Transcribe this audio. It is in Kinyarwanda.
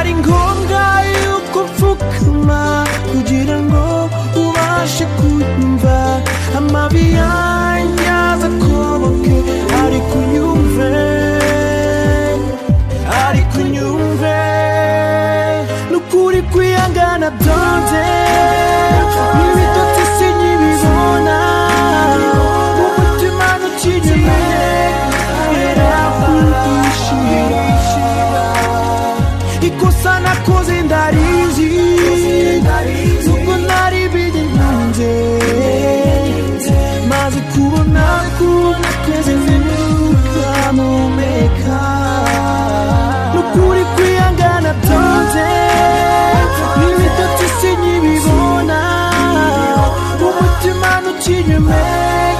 ari ngombwa yuko mfukama kugira ngo ubashe kunyumva. Amabi yanjye azakoboke ariko unyumve, ariko unyumve. Nukuri kwihangana byanze, n'ibitotsi sinkibibona, umutima ntukinyemera kwishira. Ikosa nakoze ndarizi, nubwo nari bigenze, maze kubona ko nakoze ntimukamumeka. Nukuri kwihangana byanze, n'ibitotsi sinkibibona, umutima ntukinyemera